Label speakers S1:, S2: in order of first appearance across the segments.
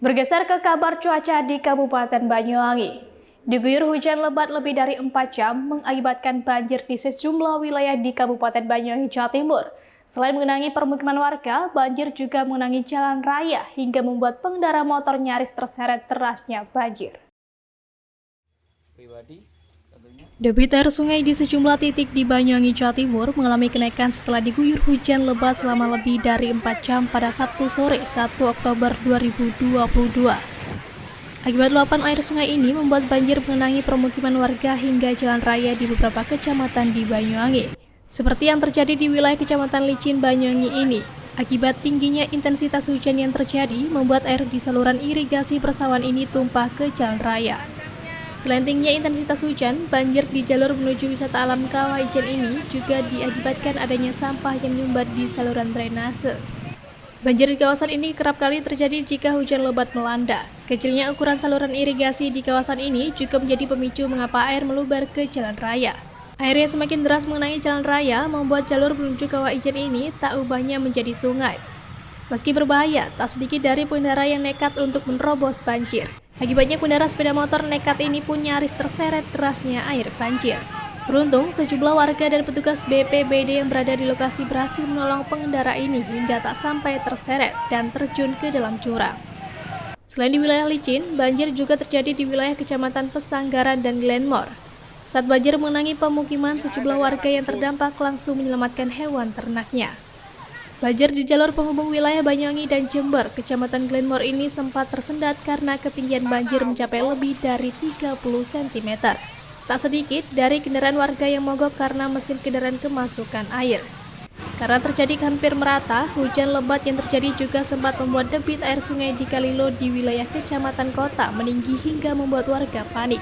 S1: Bergeser ke kabar cuaca di Kabupaten Banyuwangi. Diguyur hujan lebat lebih dari 4 jam mengakibatkan banjir di sejumlah wilayah di Kabupaten Banyuwangi, Jawa Timur. Selain mengenangi permukiman warga, banjir juga mengenangi jalan raya hingga membuat pengendara motor nyaris terseret derasnya banjir. Debit air sungai di sejumlah titik di Banyuwangi, Jawa Timur mengalami kenaikan setelah diguyur hujan lebat selama lebih dari 4 jam pada Sabtu sore 1 Oktober 2022. Akibat luapan air sungai ini membuat banjir mengenangi permukiman warga hingga jalan raya di beberapa kecamatan di Banyuwangi. Seperti yang terjadi di wilayah Kecamatan Licin, Banyuwangi ini. Akibat tingginya intensitas hujan yang terjadi membuat air di saluran irigasi persawahan ini tumpah ke jalan raya. Selain tingginya intensitas hujan, banjir di jalur menuju wisata alam Kawah Ijen ini juga diakibatkan adanya sampah yang menyumbat di saluran drainase. Banjir di kawasan ini kerap kali terjadi jika hujan lebat melanda. Kecilnya ukuran saluran irigasi di kawasan ini juga menjadi pemicu mengapa air meluber ke jalan raya. Air yang semakin deras mengenai jalan raya membuat jalur menuju Kawah Ijen ini tak ubahnya menjadi sungai. Meski berbahaya, tak sedikit dari pengendara yang nekat untuk menerobos banjir. Akibatnya pengendara sepeda motor nekat ini pun nyaris terseret derasnya air banjir. Beruntung, sejumlah warga dan petugas BPBD yang berada di lokasi berhasil menolong pengendara ini hingga tak sampai terseret dan terjun ke dalam jurang. Selain di wilayah Licin, banjir juga terjadi di wilayah Kecamatan Pesanggaran dan Glenmore. Saat banjir mengenangi pemukiman, sejumlah warga yang terdampak langsung menyelamatkan hewan ternaknya. Banjir di jalur penghubung wilayah Banyuwangi dan Jember, Kecamatan Glenmore ini sempat tersendat karena ketinggian banjir mencapai lebih dari 30 cm. Tak sedikit dari kendaraan warga yang mogok karena mesin kendaraan kemasukan air. Karena terjadi hampir merata, hujan lebat yang terjadi juga sempat membuat debit air sungai di Kalilo di wilayah Kecamatan Kota meninggi hingga membuat warga panik.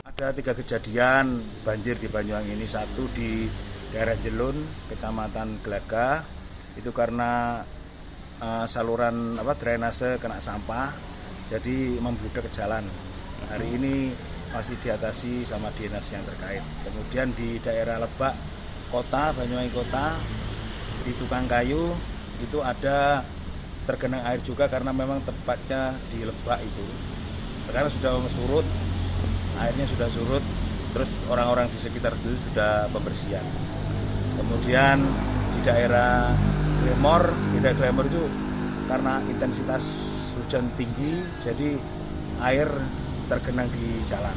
S2: Ada 3 kejadian banjir di Banyuwangi ini, satu di daerah Jelun, Kecamatan Gelaga. Itu karena saluran drainase kena sampah, jadi membludak ke jalan. Hari ini masih diatasi sama dinas yang terkait. Kemudian di daerah Lebak Kota, Banyuwangi Kota, di Tukang Kayu itu ada tergenang air juga karena memang tepatnya di Lebak itu. Sekarang sudah surut, airnya sudah surut, terus orang-orang di sekitar itu sudah pembersihan. Kemudian di daerah Glenmore itu karena intensitas hujan tinggi, jadi air tergenang di jalan.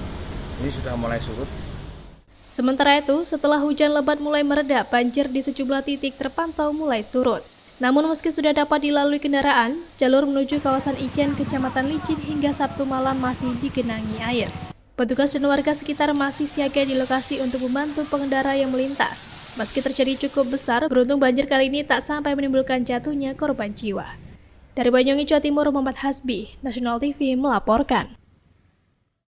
S2: Ini sudah mulai surut.
S1: Sementara itu, setelah hujan lebat mulai mereda, banjir di sejumlah titik terpantau mulai surut. Namun meski sudah dapat dilalui kendaraan, jalur menuju kawasan Ijen, Kecamatan Licin hingga Sabtu malam masih digenangi air. Petugas dan warga sekitar masih siaga di lokasi untuk membantu pengendara yang melintas. Meski terjadi cukup besar, beruntung banjir kali ini tak sampai menimbulkan jatuhnya korban jiwa. Dari Banyuwangi, Jawa Timur, Muhammad Hasbi, Nasional TV melaporkan.